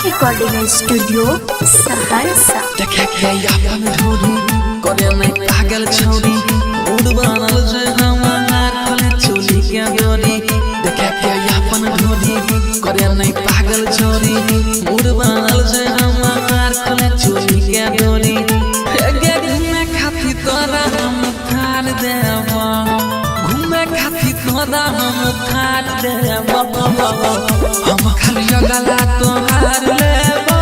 Recording studio Saharsa. देखे के अपन ढोरी करे में पागल छोरी मूड बनल जे हमार खोले चोली के डोरी। देखे के अपन ढोरी करे में पागल छोरी मूड बनल जे हमार खोले चोली के डोरी। गे घूमे खाती तोरा हम थार देवा, घूमे खाती तोरा हम थार देवा। हम खाली गला तोहार लेबो,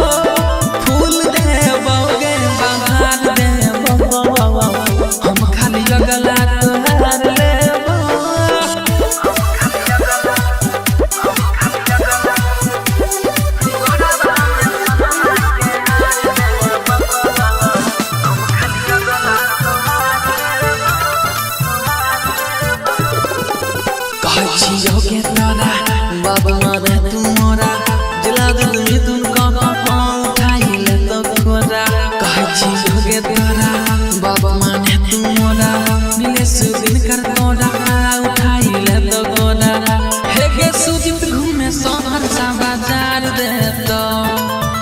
फूल देबो गे बहार देबो। हम खाली गला तोहार लेबो। सहरसा बाजार दे तो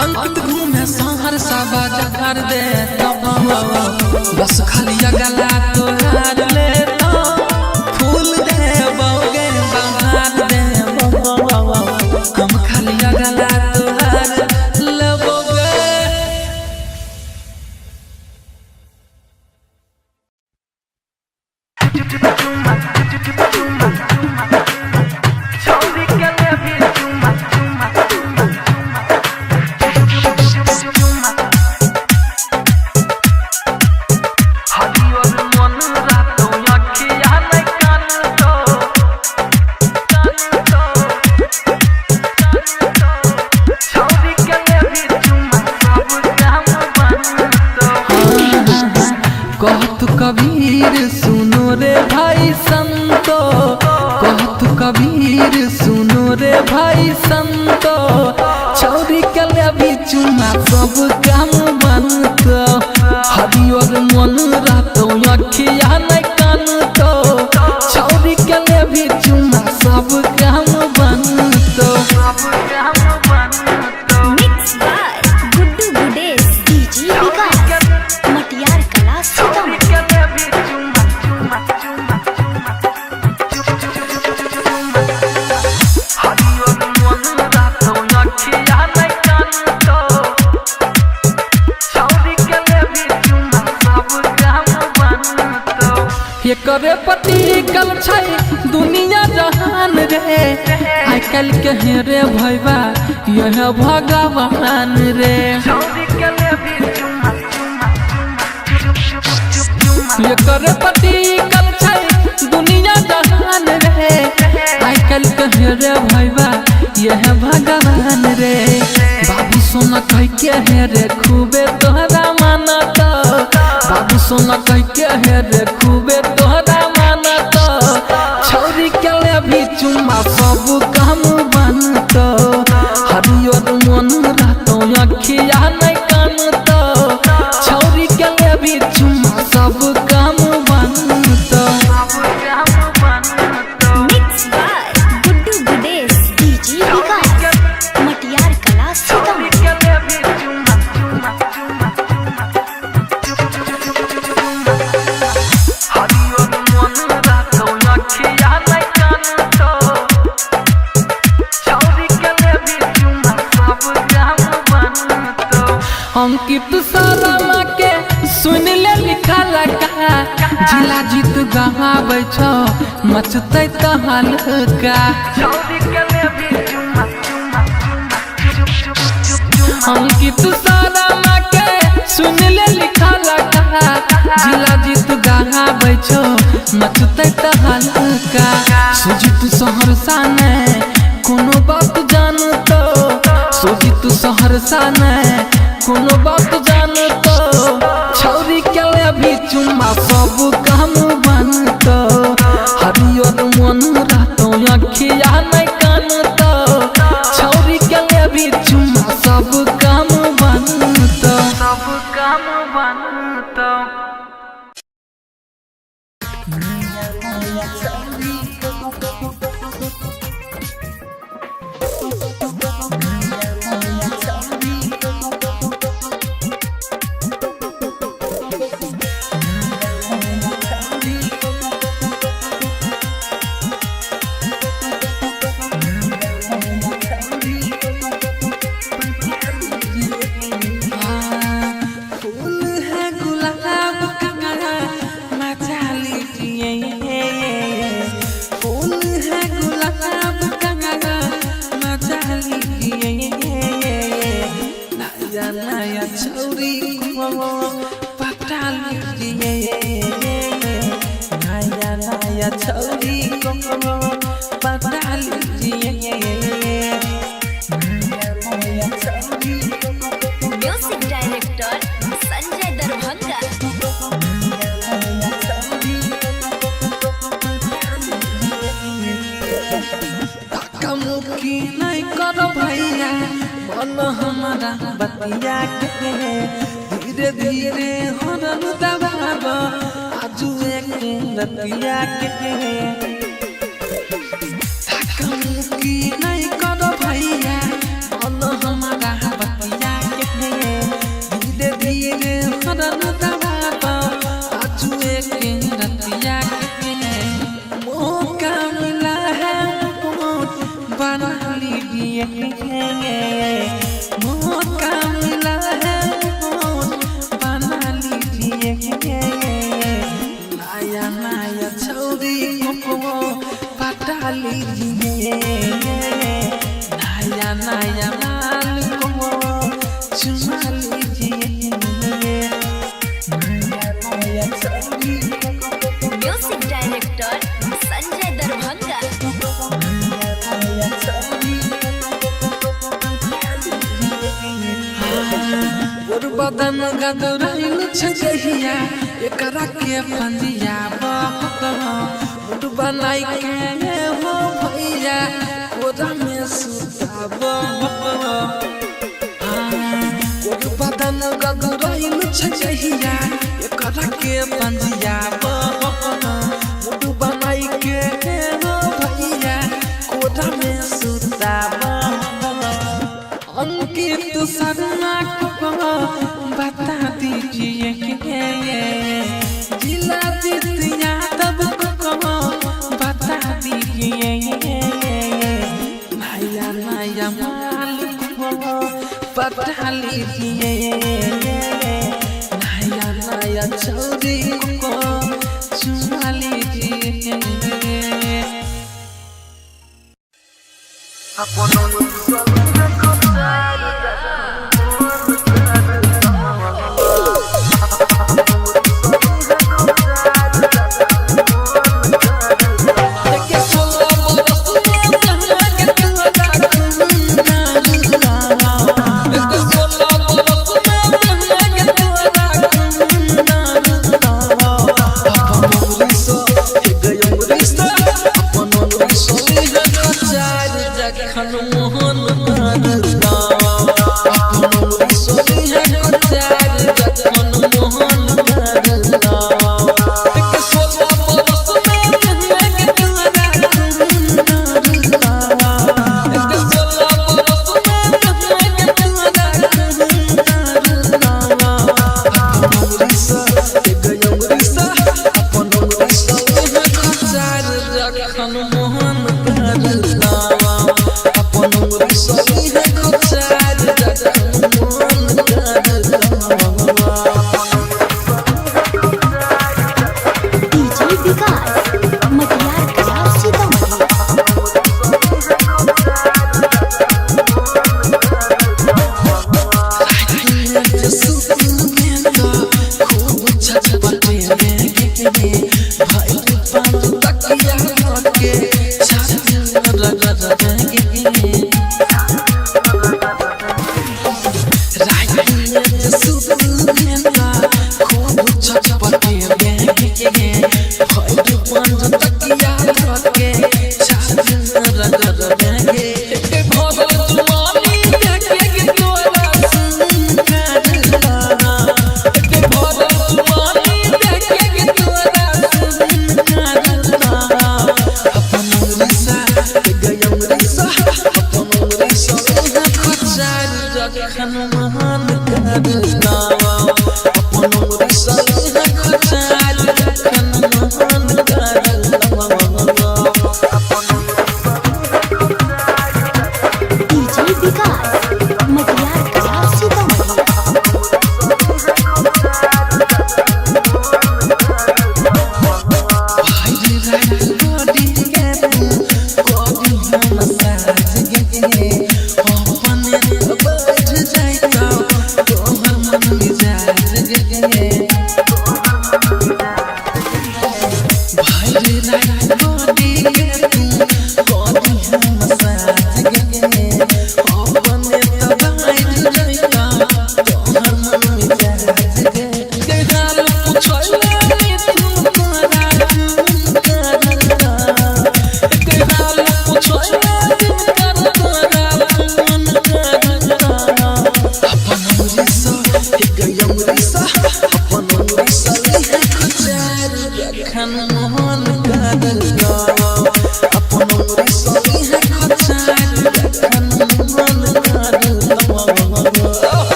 अंकित घूमे सहरसा बाजार दे तो बस खाली गला तोहार ले तो फूल दे बोगे बाजार दे हम खाली गला तोहार लेबोगे। कहत कबीर सुनो रे भाई संतो, कहत कबीर सुनो रे भाई संतो, छौरी के लेबी चुमा सब काम बनतो, हरियर मन रहतो अखिया नहीं कानतो, छौरी के लेबी चुमा सब काम बनतो। Mix by Guddu Gudesh DJ विकास मटियार कला सीतामढ़ी। ये करे पति कल छै दुनिया जहान रे, आइ कल के रे भैया यह भगवान रे। ये करे पति कल छै दुनिया जहान रे, आइ कल के रे भैया यह भगवान रे। बाबू सोना कह के रे खूबे तोहरा मानत, बाबू सोना कह के रे खूबे तोहरा मानत, छौरी के लेबी चुमा सब काम बनत, हरियर मन रहतो अखिया नहीं कानत, छौरी के लेबी चुमा सब काम बनत। Mix by Guddu Gudesh DJ विकास मटियार कला सीतामढ़ी। अंकित सारा के सुन ले लिखा लगा, जिला जीत गहाबै छौ मचतै तहल का। अंकित सारा के सुन ले लिखा लगा, जिला जीत गहाबै छौ मचतै तहल का। सुजीत सहरसा ने कोनो बात जानतो, सुजीत सहरसा ने कोनो बात जानतो, छौरी के लेबी चुमा सब काम बनतो, हरियर मन रहतो अखिया नहीं कानतो, छौरी के लेबी चुमा सब काम बनतो, सब काम बनतो। Music director Sanjay Darbhanga. मुखी नहीं करो भैया मन हमारा बतिया के, धीरे धीरे हरन दबाब आजू एक रतिया के। मुखी नहीं करो भैया मौका मिला है बना लीजिए नया नया छौरी को पटा लीजिए नया नया माल को चुमा लीजिए नया नया छौरी म्यूजिक डायरेक्टर संजय दरभंगा। बदन गदराइल छजहिया एकरा के पंजिया बहुत मुड बनाई के हो भैया कोरा में सुताब बदन गदराइल छजहिया एकरा के पंजिया बहुत मुड बनाई के हो भैया कोरा में सुताब अंकित शर्मा को बता दीजिए जिला जितिया तब को बता दीजिए नया नया माल को बता लीजिए नया नया छौरी को चुमा लीजिए मोहन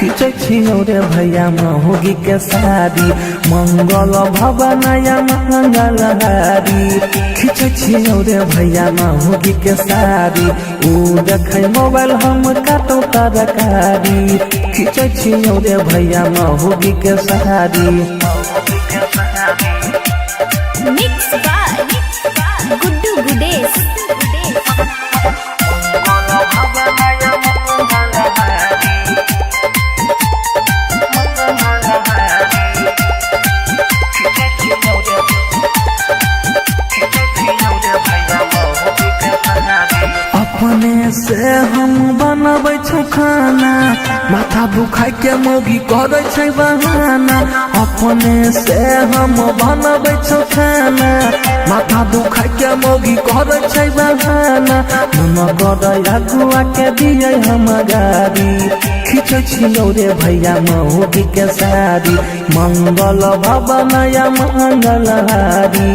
खींचे छियो रे भैया महुगी के साड़ी मंगल भवनया मंगल हारी खींचे छियो रे भैया महुगी के साड़ी ऊ देखे मोबाइल हम काटो तरकारी खींचे छियो रे भैया महुगी के साड़ी मिक्स बाय गुड्डू गुडेश अपने से हम बनबै छै खाना माथा दुखाय के मौगी करे छै बहाना अपने से हम बनबै छै खाना माथा दुखाय के मौगी करे छै बहाना मन करे अगुआ के दिए हम गाड़ी खींचे छियो रे भैया मौगी के साड़ी मंगल भवनया मंगल हारी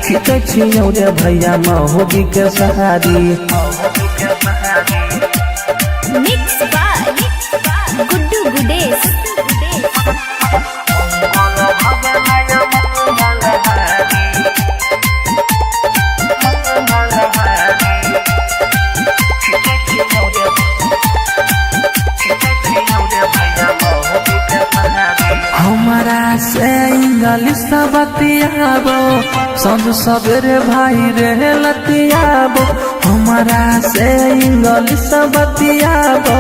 खींचे छियो रे भैया मौगी के साड़ी मिक्स बाय गुड्डू गुडेश हमारा से इंग्लिश बतियाबो संग सवेरे भाई रे लतियाबो हमारा से इंग्लिश बतियाबो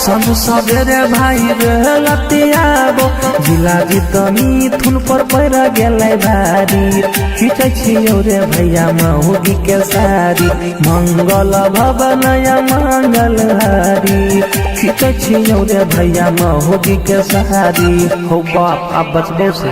संग सवेरे भाई रे लतियाबो जिला जितनी थुन पर पैर गेलै भारी खींचे छियो रे भैया महुगी के साड़ी मंगल भवनया मंगल हारी खींचे छियो रे भैया महुगी के साड़ी हो बाप आप बचबो से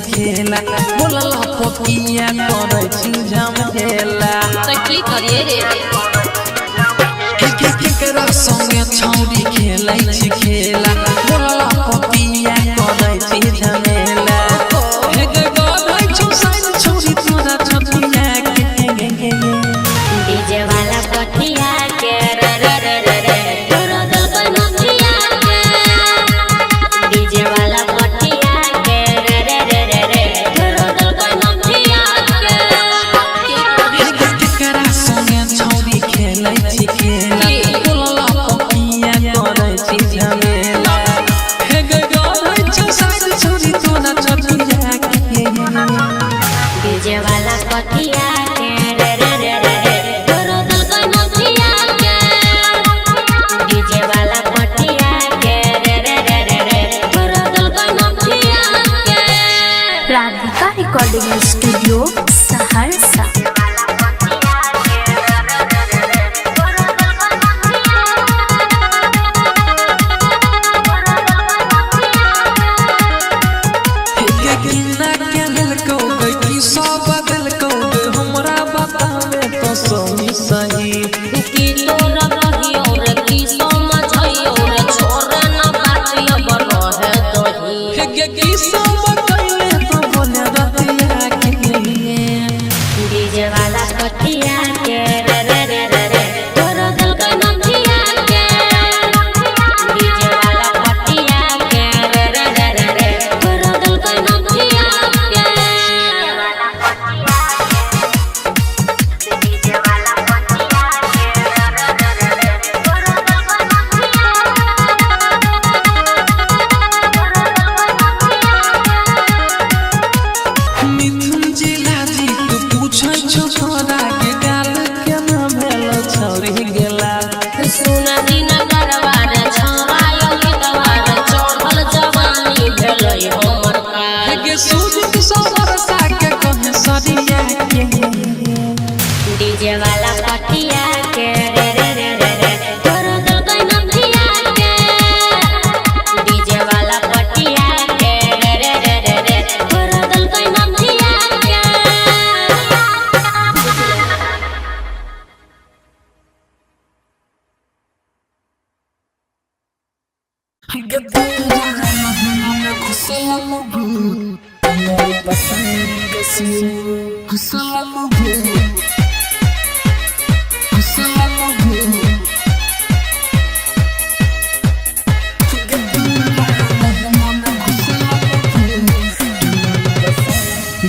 खेला बोलला पोकिया करे छी झमेला तो की करिए रे केकरा संगे छौरी खेलै छी खेला बोलला पोकिया करे छी झमेला हे गे गाय छौ साइन छौरी तोरा छपिया के डीजे वाला पटिया के रे रे रे रे रे तोरा दल बनतिया के डीजे वाला पटिया के रे रे रे रे रे तोरा दल बनतिया के केकरा संगे छौरी खेलै छी खेला बोलला पोकिया करे छी झमेला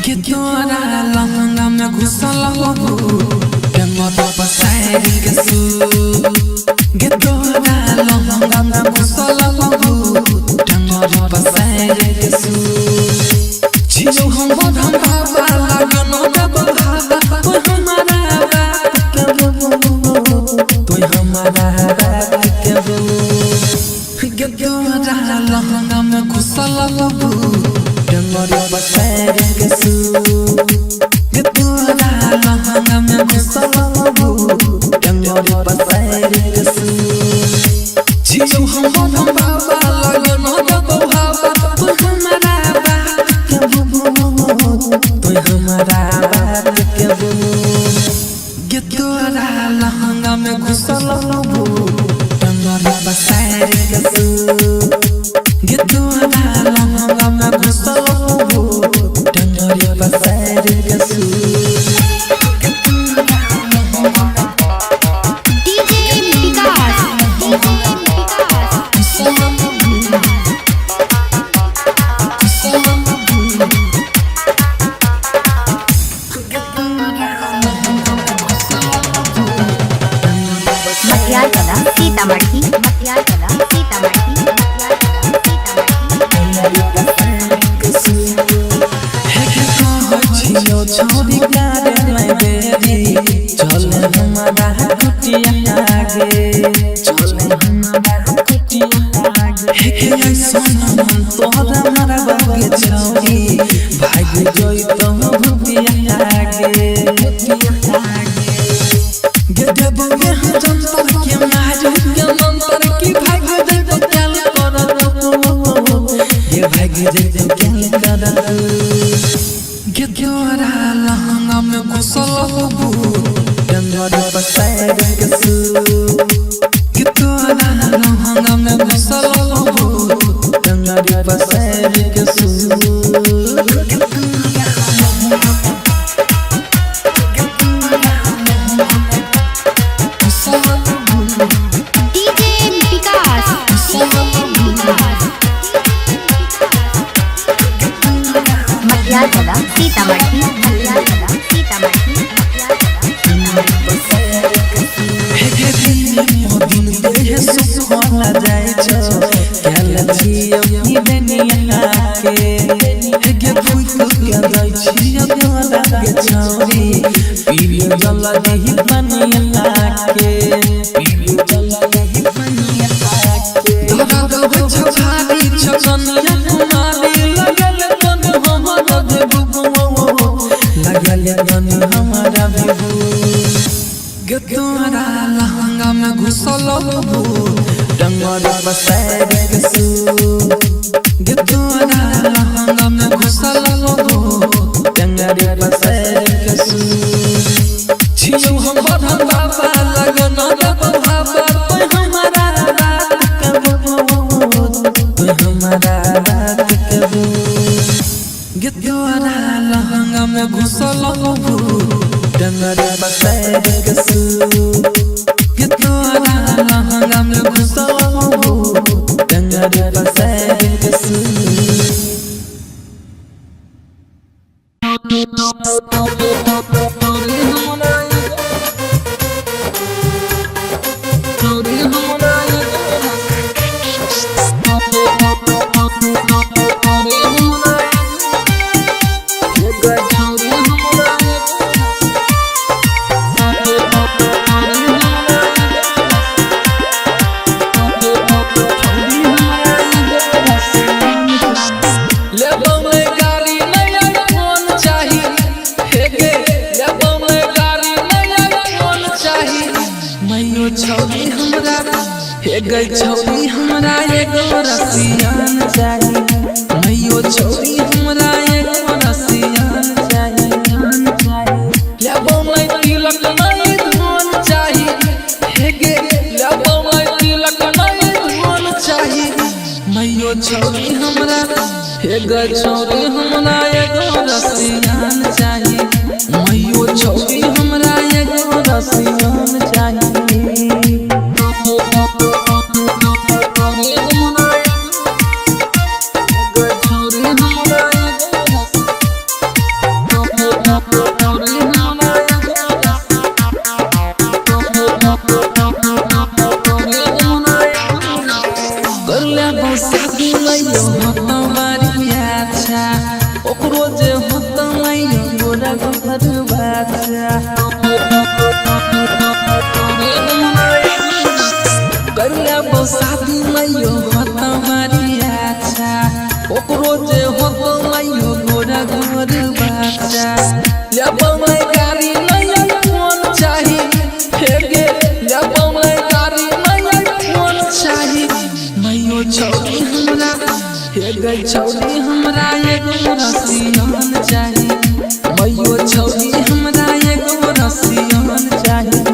Gedora langa me घुसल हो कमर पसारी के सु gedora langa me घुसल हो कमर पसारी के सु जियो हम बाबा लगनो बाबा तो हमारा बात के gedora langa me घुसल हो कमर पसारी के सु gedora langa me घुसल हो कमर पसारी के सु जियो हम बाबा लगनो बाबा तो हमारा बात के gedora langa me घुसल हो कमर पसारी के सु gedora langa me घुसल हो कमर पसारी के सु सीतामढ़ी छोड़ी कारे मैं बेरी चले हमारा कुटिया आगे चले हमारा कुटिया आगे हे सोना मन तोहरा हमारा बागे छोड़ी भाग जोई तो भुतिया आगे गजब में हम जंतर के मारू के मंतर की भाग दे तो क्या कर ये भाग दे तो क्या कर gedora langa me घुसल हो कमर पसारी के सु gedora langa me घुसल हो कमर पसारी के सु सीतामढ़ी दिन देह सुख होला जाय छो केल छियो ई दुनिया के हे फुक के जाय छियो तोरा के छौरी पीरियो जल देहि बनिया के पीरियो जल देहि बनिया के दादा दो छछारी छकनिया कुमारी लगल तन हमरा देबू लगल तन हमरा देबू gedora langa me घुसल हो कमर पसारी के सु gedora langa me घुसल हो कमर पसारी के सु जियो हम बाबा लगनो बाबा तो हमारा बात के gedora langa me घुसल हो कमर पसारी के सु gedora langa me घुसल हो कमर पसारी के सु गई छौरी हमरा एगो रसियान चाही मैयो छौरी हमरा एगो रसियान चाही लेबो मैं तिलक नहीं धन चाही हे गे लेबो मैं तिलक नहीं धन चाही छौरी हमरा एगो छौरी हमरा एगो रसियान चाही मैयो छौरी हमरा एगो रसियान चाही शादी मैयो होता मारी अच्छा ओकरो जे होतो मैयो गोरा गोर बच्चा लेबो मैं गाड़ी नया फोन चाही फेगे लेबो मैं गाड़ी नया फोन चाही मैयो छौरी हमरा एगो छौरी हमरा एगो रसियान चाही मैयो छौरी हमरा एगो रसियान चाही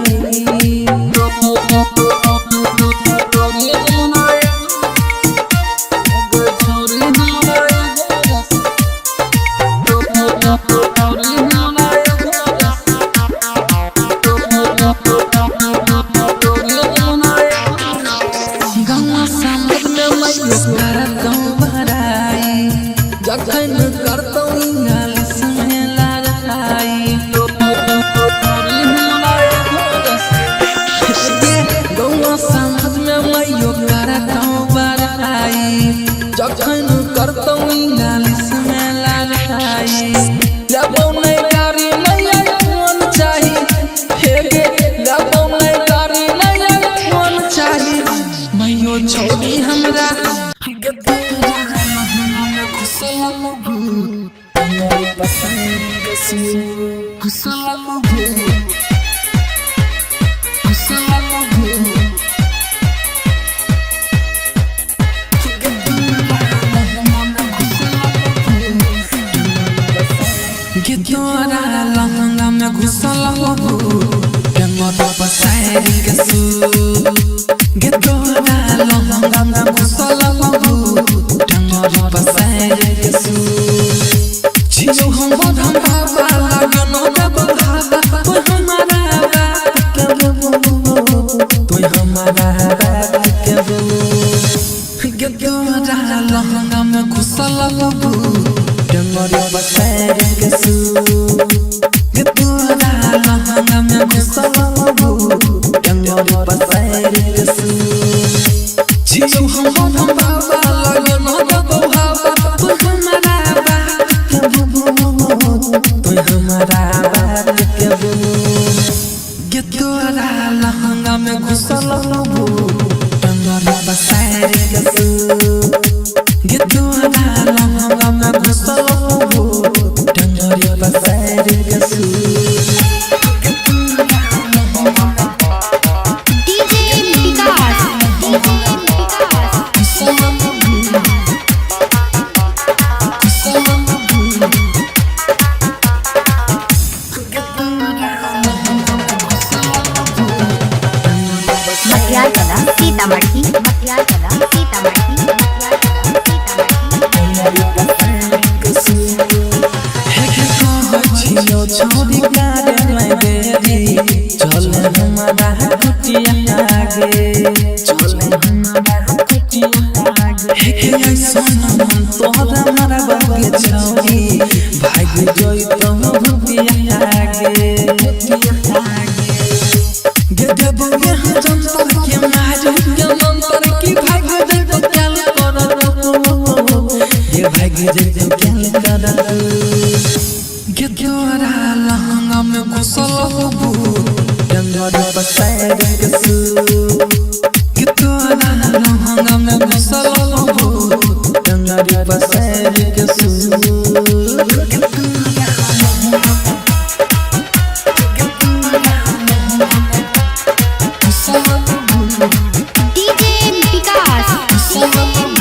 जखन करतौ इंग्लिश में लड़ाई गौवा समाज में मैयो करतौ बड़ाई जखन करतौ इंग्लिश में लड़ाई लेबौ नहीं गाड़ी नया फोन चाही हेगे लेबौ नहीं गाड़ी नया फोन चाही मैयो छौरी हमरा Gidora langa me gusala ho Gangota pasai gasu Gidora langa me gusala ho Gangota pasai gasu Chiyo hum baba lagano da baba Toy hamara baat karo Toy hamara baat karo Gidora langa me gusala ho Gangota pasai gasu Gidora langa me gusala ho Gangota pasai gasu Chiyo hum baba lagano da baba Toy hamara baat Toy hamara baat karo Gidora langa me gusala ho Gangota pasai gasu Gidora langa me gusala ho Gangota pasai gasu DJ Vikas मटियाला सीतामढ़ी छोड़ी गाड़े में देरी चले हमारा कुटिया आगे चले हमारा कुटिया आगे हे ऐसा मन तोहरा हमारा बागे छोड़ी भाग जोई तो भूतिया आगे गदबो यहाँ जंतर के मारू के मंतर की भाग जोई तो क्या करो ये भाग जोई तो क्या करो Gidora langa me gusala ho Gangota pasai gasu Gidora langa me gusala ho Gangota pasai gasu DJ Vikas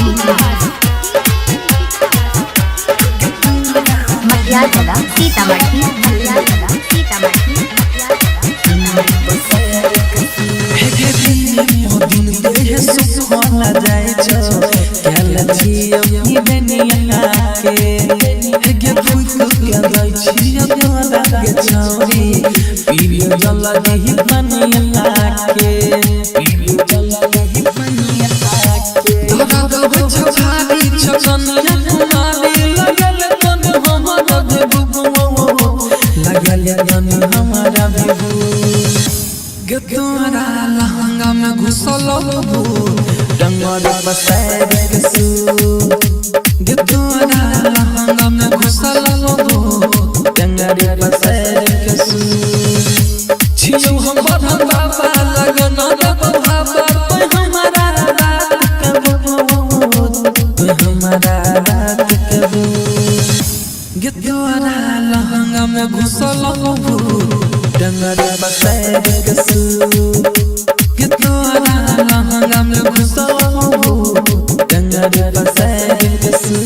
मटियाला सीतामढ़ी दिन देह सुख होला जाय छो केल छी अपनी दुनिया के गे फूक के दै छी अपना के छौरी पीरियो जल दही पनिया के पीरियो जल दही पनिया के तोरा दब छाड़ी छकनिया कुमारी लगल तन हमरा देबू लगल तन हमरा देबू गे तोरा लहंगा में घुसल हो डंगर बसाए के सू गे तोरा लहंगा में घुसल हो डंगर बसाए के सू छियो हम बढ़न बाबा लगन रब बाबा तोय हमारा रात के बहुत तोय हमारा रात के बहुत गे तोरा लहंगा में घुसल हो डंगर बसाए के सू गे तोरा लहंगा में घुसल हो डंगर बसाए के सू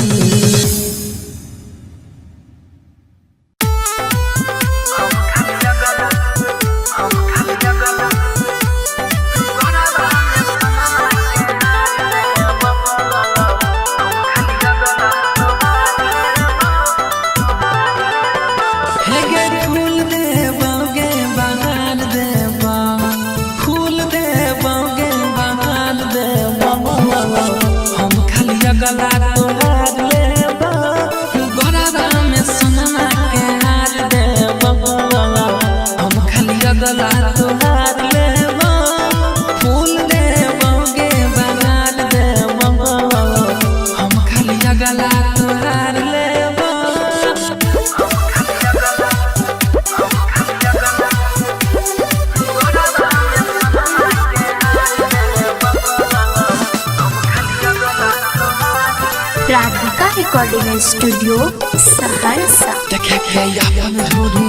राधिका रिकॉर्डिंग स्टूडियो सहरसा। देखे के अपन ढोरी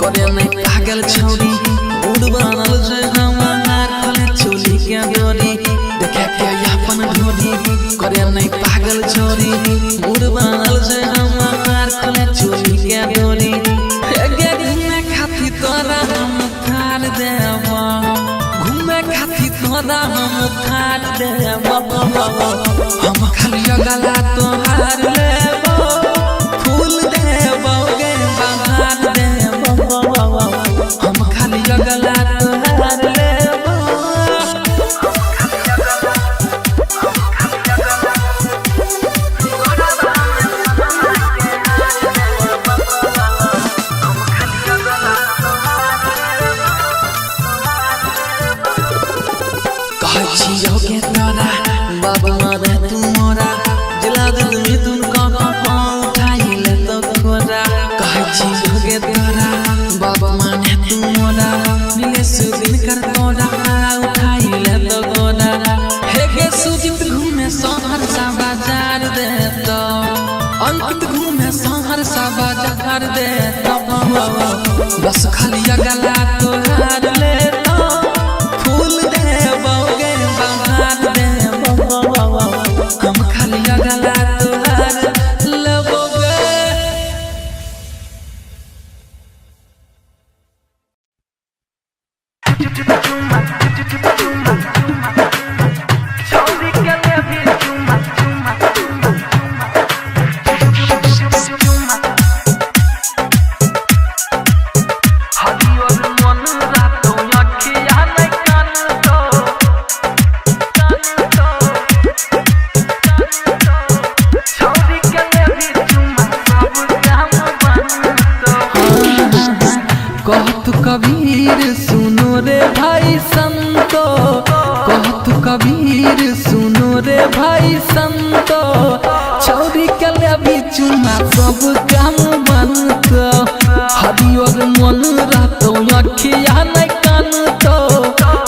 करे में पागल छौरी उड़ बनल जे हमार खोले चोली के डोरी देखे के अपन ढोरी करे में पागल छौरी उड़ बनल जे हमार खोले चोली के डोरी गे घूमे खाती तोरा हम थार देबा घूमे खाती तोरा हम थार देबा हम खाली गला तोहार लेबो फूल देबो गे बहार देबो हम खाली गला तोहार लेबो कहै छियौ के तोरा बाबा मारे तू मोरा जिला दिल में तुम उठाई ले तो खोरा कहै छियौ के तोरा बाबा माने तू मोरा मिले सुदिन कर तोरा उठाई ले तो खोरा हे गे सुजित घूमे शहर सा बाजार दे तो अंकित घूमे शहर सा बाजार दे तो बस खाली गला तोहार ले तो फूल देबो गे बहार देबो हम खाली गला तोहार लेबो गे कहत कबीर सुनो रे भाई संतो कहत कबीर सुनो रे भाई संतो छौरी के लेबी चुमा सब काम बनतो हरियर मन रहतो अखिया नै कानतो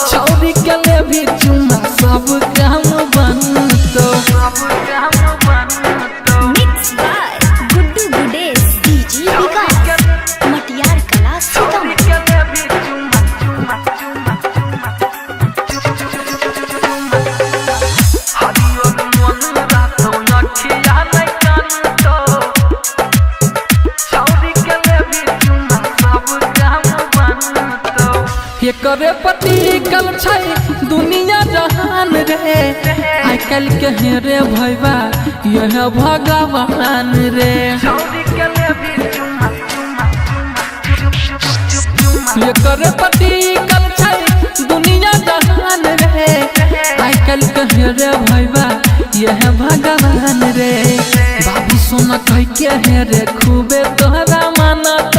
छौरी के लेबी चुमा सब काम बनतो mix by Guddu Gudesh DJ विकास मटियार कला सीतामढ़ी। आजकल के हेरे भैया यह भगवान रे ये करे पति कल छै दुनिया जहान रे आजकल के हेरे भैया यह भगवान रे बाबू सोना कह के हेरे खूबे तोहरा मानत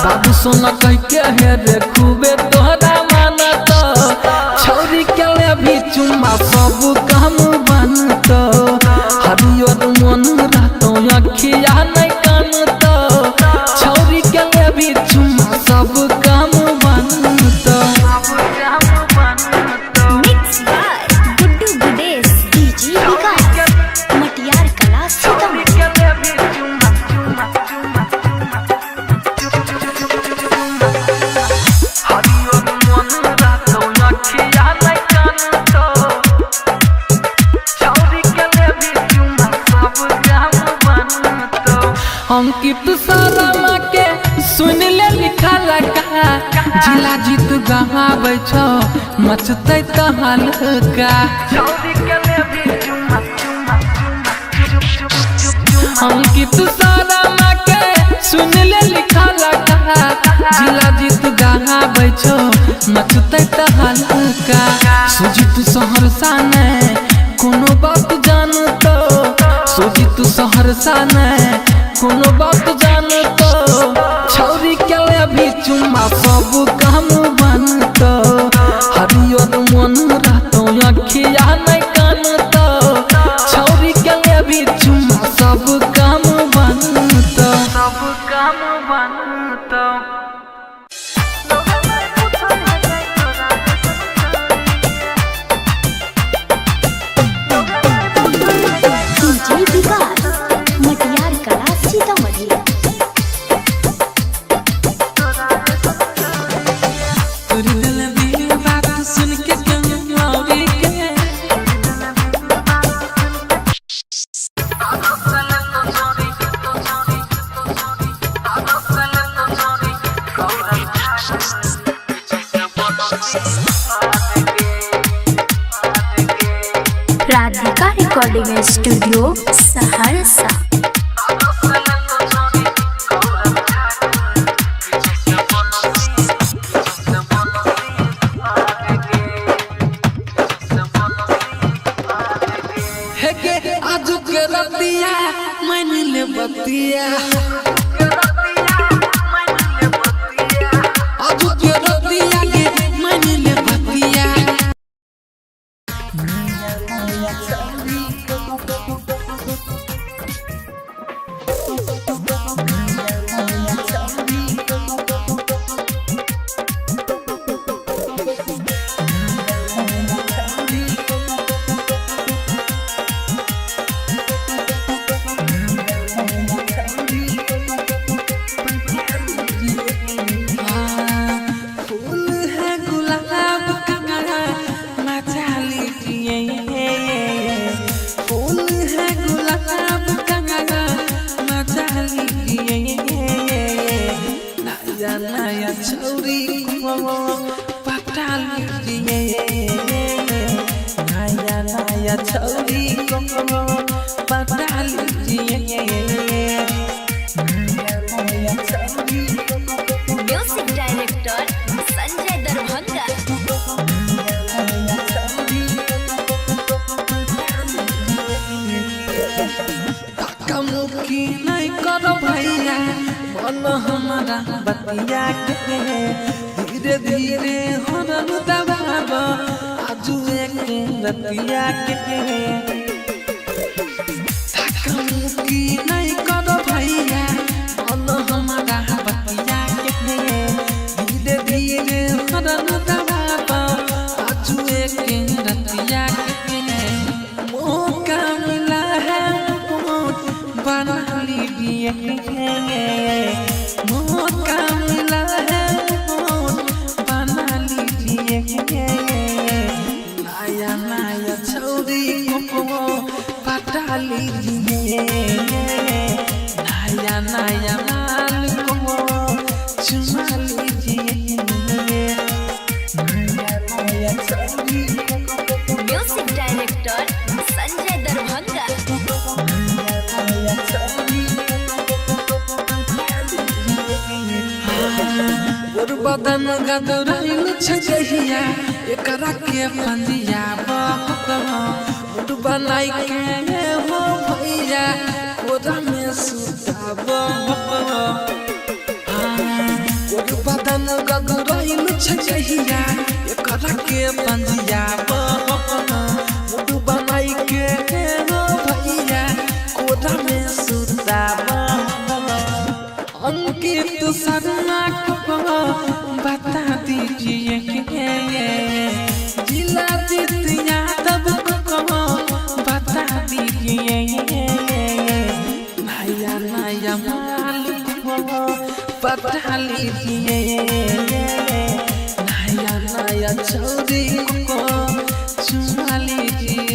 बाबू सोना कह के हेरे खूबे तोहरा मानत छौरी के ले भी चुम्मा सब काम बनत हरियर मन रहतो अखिया नहीं कानत छौरी के ले भी चुम्मा सब काम बनत mix by Guddu Gudesh DJ विकास मटियार कला सीतामढ़ी। अंकित शर्मा के सुन ले लिखा लगा जिला जीत गवाबै छौ मचतै तहलका अंकित शर्मा के सुन ले लिखा लगा जिला जीत गवाबै छौ मचतै तहलका सुजीत सहरसा ने कोनो बात जानतो सुजीत सहरसा ने कोनो बात जानतो छौरी के ले भी चुम्मा सब काम बनतो हरियर मन रहतो अखिया नहीं कानतो छौरी के ले भी चुम्मा सब काम बनतो डीजे विकास मटियार कला सीतामढ़ी। तोरी दिल में बात सुन के कमौरी के राधिका रिकॉर्डिंग स्टूडियो सहरसा। हे के आज के रतिया मान ले बतिया आज के रतिया के मान ले बतिया फूल है गुलाब का मचा लीजिए फूल है गुलाब का मचा लीजिए नया नया छौरी को पटा लीजिए नया नया छौरी को पटा लीजिए नया छौरी म्यूजिक डायरेक्टर संजय दरभंगा। कमुकी नहीं करो भैया मन हमारा बतिया के धीरे धीरे हरन दबाब आजू एक रतिया के कमुकी नहीं करो भैया मन हमारा बतिया के धीरे धीरे हरन दबाब आजू एक रतिया के मौका मिला है बना लीजिए मौका मिला है बना लीजिए नया नया छौरी को पटा लीजिए नया नया माल को चुमा लीजिए नया नया छौरी music director director Sanjay Darbhanga. गोर बदन गदरैल छजहिया एकरा के पंजिया मुड बनाई के हो भैया कोरा में सुताब। गोर बदन गदरैल छजहिया एकरा के पंजिया मुड बनाई के हो भैया कोरा में सुताब। अंकित शर्मा को बता दीजिए जिला जितिया तब को बता दीजिए नया नया माल को बता लीजिए नया नया चौरी को चुमा लीजिए।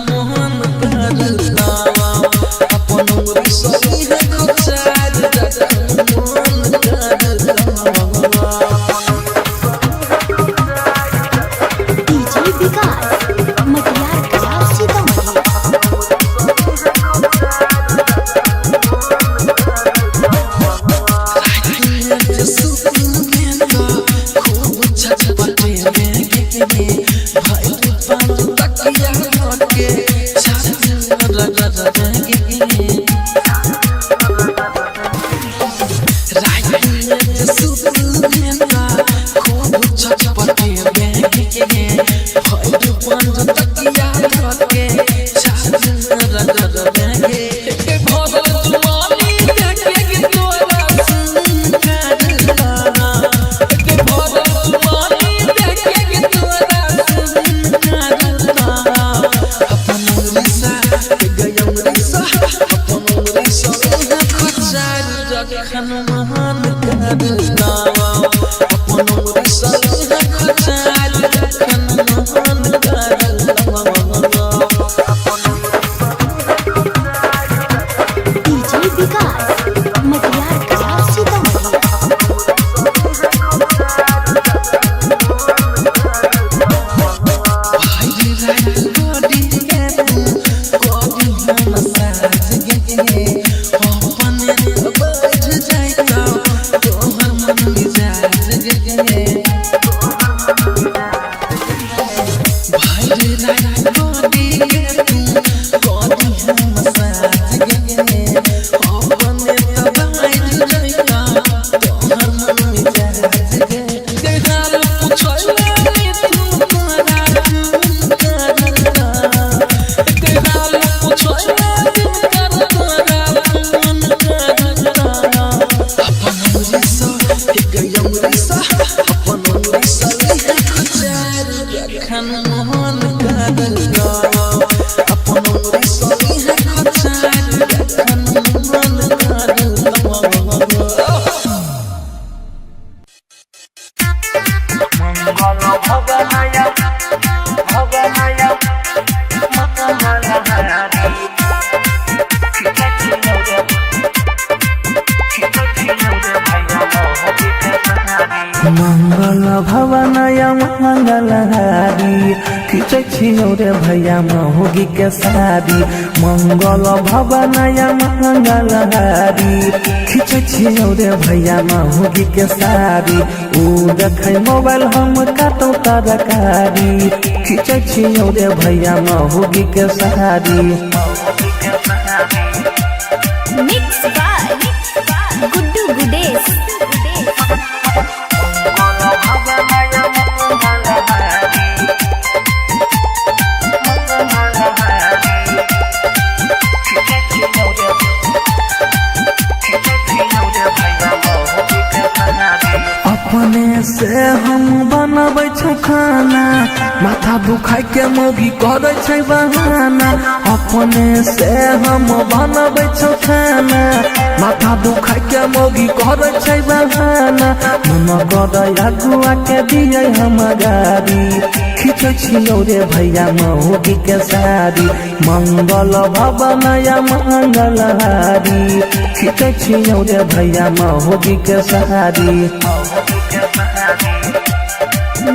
मोहन कर अपन छियो रे भैया महुगी के साड़ी मंगल भवनया मंगल हारी खींचे छियो रे भैया महुगी के साड़ी ऊ देखे मोबाइल हम काटो तरकारी खींचे छियो रे भैया महुगी के साड़ी मिक्स बाय गुड्डू गुडेश अपने से हम बनबै छौ खाना माथा दुखाय के मौगी करे छै बहाना अपने से हम बनबै छौ खाना माथा दुखाय के मौगी करे छै बहाना मन करे अगुआ के दियै हम गाड़ी खींचे छियो रे भैया मौगी के साड़ी मंगल भवनया मंगल हारी खींचे छियो रे भैया मौगी के साड़ी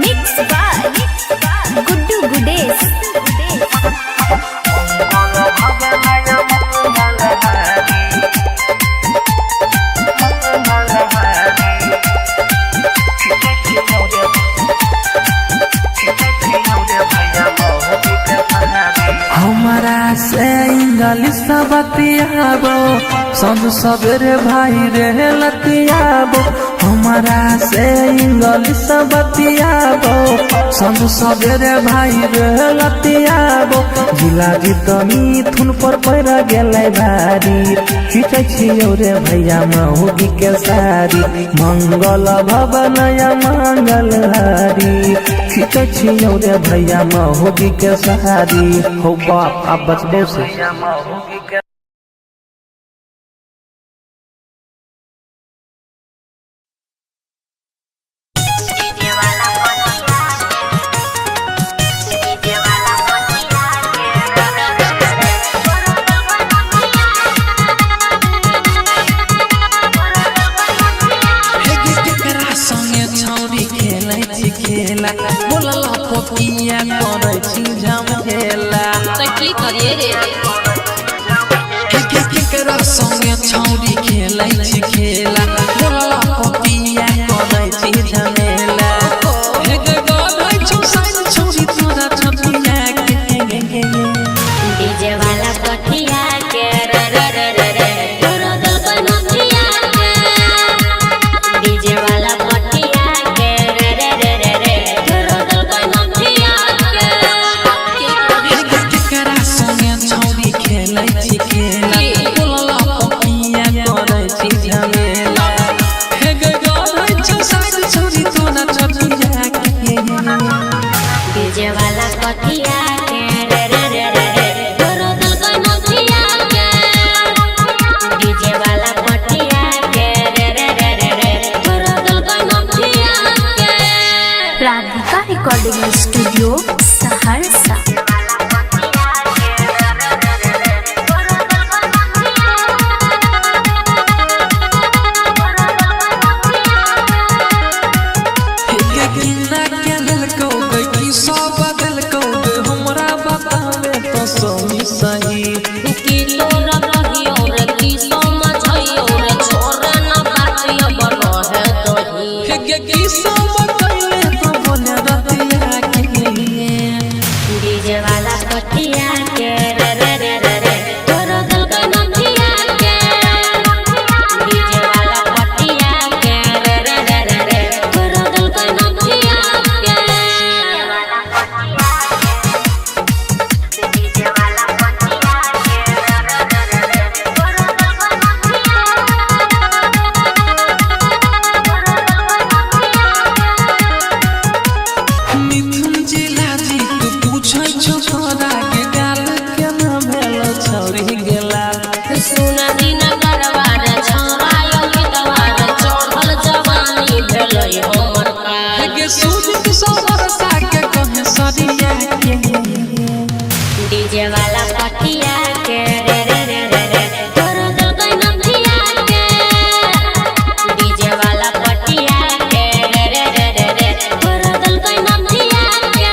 मिक्स बाय गुड्डू गुडेश हमारा से इंग्लिश बतियाबो सब सवेरे भाई रे लतियाबो हमारा से इंग्लिश बतियाबो सब सवेरे भाई रे लतियाबो जिला जितनी थुन पर पैर गेलै भारी खींचे छियो रे भैया महुगी के साड़ी मंगल भवनया मंगल हारी खींचे छियो रे भैया महुगी के साड़ी हो बाप आप बचबो से खेला बोला पपिया करे छी झमेला तो की करिए रे केकरा संगे छौरी खेलै छी खेला बोला पपिया करे छी झमेला हे गे गाय छौ साइन छौरी तोरा छतिया के डीजे वाला कठिया के रे रे रे रे रे तोरा दल बनतिया के डीजे वाला कठिया के रे रे रे रे रे तोरा दल बनतिया के केकरा संगे छौरी खेलै छी खेला बोला पपिया करे छी झमेला हे गे गाय छौ साइन छौरी तोरा छतिया के डीजे वाला कठिया के रे रे रे रे रे तोरा दल बनतिया के डीजे वाला कठिया के रे रे रे रे रे तोरा दल बनतिया के Radhika recording studio Saharsa DJ वाला कठिया के रे रे रे रे रे तोरा दल बनतिया के डीजे वाला कठिया के रे रे रे रे रे तोरा दल बनतिया के डीजे वाला कठिया के रे रे रे रे रे तोरा दल बनतिया मिथुन जिला जी तू पूछै छौ तोरा के गाल के ना भेल छौरी गेला सुना दिन करवार छौरायो गीतवार चढ़ल जवानी भेलै हमर का के सूझ सोबर सा के कहे सरिया के डीजे वाला कठिया के रे रे रे रे रे तोरा दल बनतिया के डीजे वाला कठिया के रे रे रे रे रे तोरा दल बनतिया के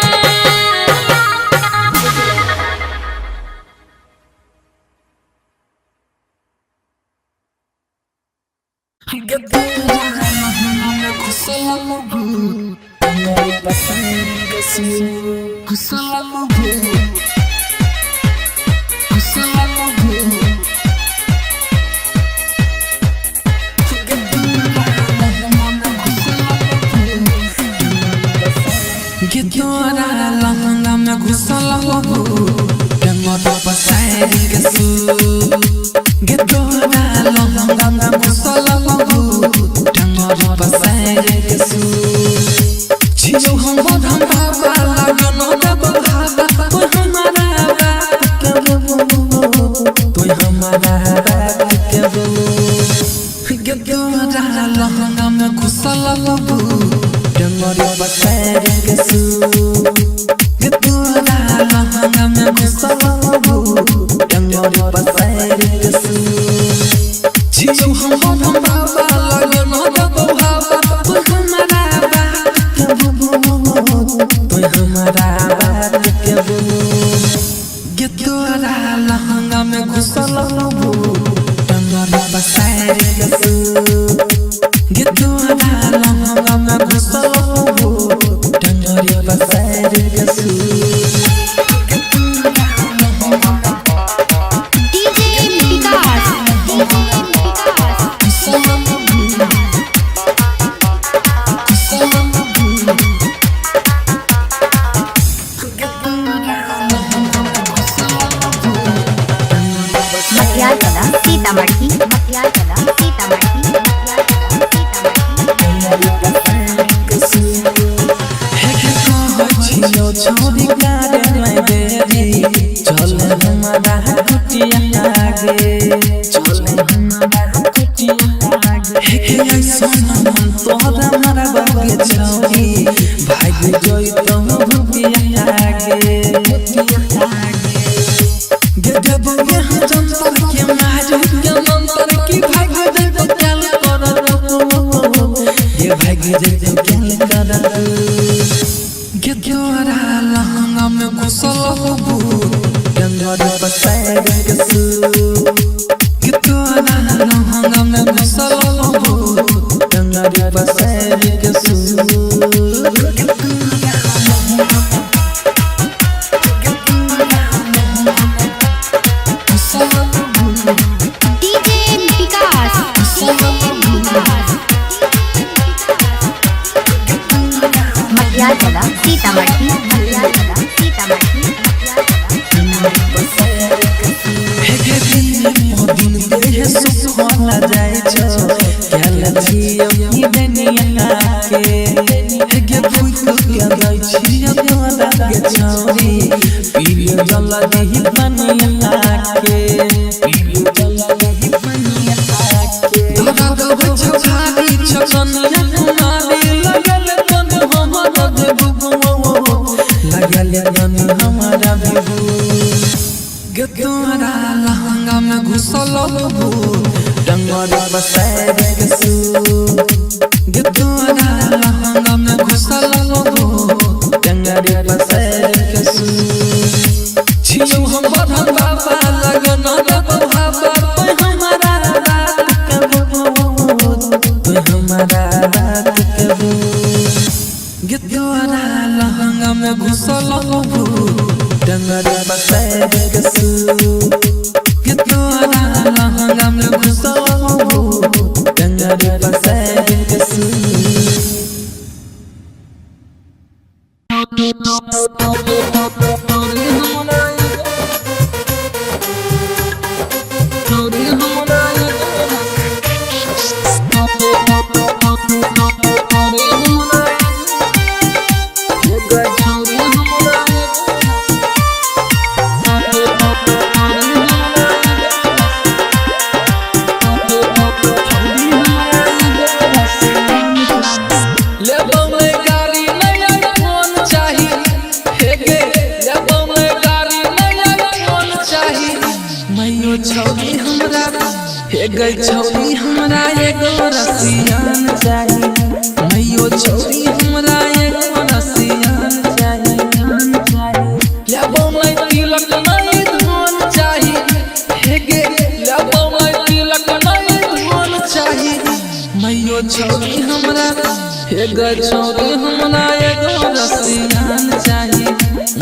एगो छौरी हमरा एगो रसियान चाही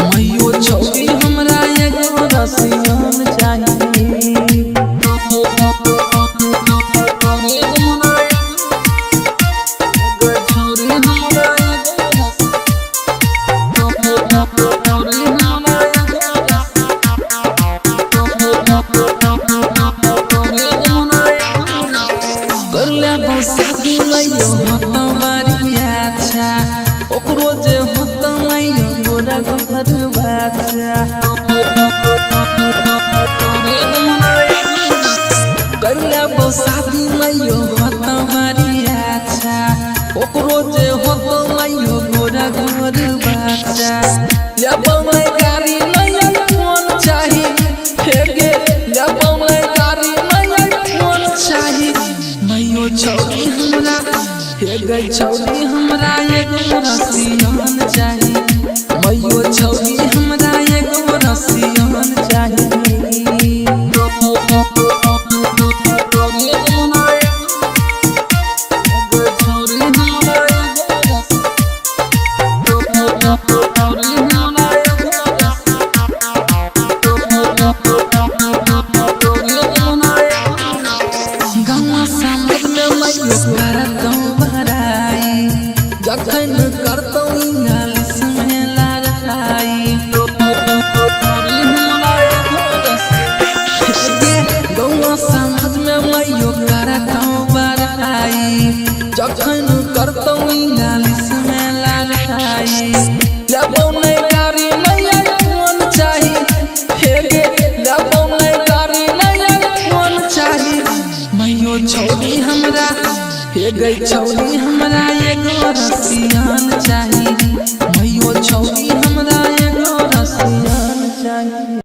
मैयो छौरी हमरा एगो रसियान चाही ओकरो जे होता मैया गोरा घर बाचा करला शादी मैयो होता मारी अच्छा ओकरो जे होता मैयो गोरा घर बाचा ले गाड़ी नया फोन चाही हेगे ले गाड़ी नया फोन चाही मैयो छौरी हमरा हेगे छौरी हमरा एगो रसियान चाही मैयो छौरी हमरा एगो रसियान चाही जखन करतौ इंग्लिश में लड़ाई गौवा समाज में मैयो करतौ बड़ाई जखन करतौ इंग्लिश में लड़ाई लेबौ नहीं गाड़ी नया फोन चाही हेगे लेबौ नहीं गाड़ी नया फोन चाही मैयो छौरी हमरा हेगे छौरी हमरा एगो रसियान चाही मैयो छौरी हमरा एगो रसियान चाही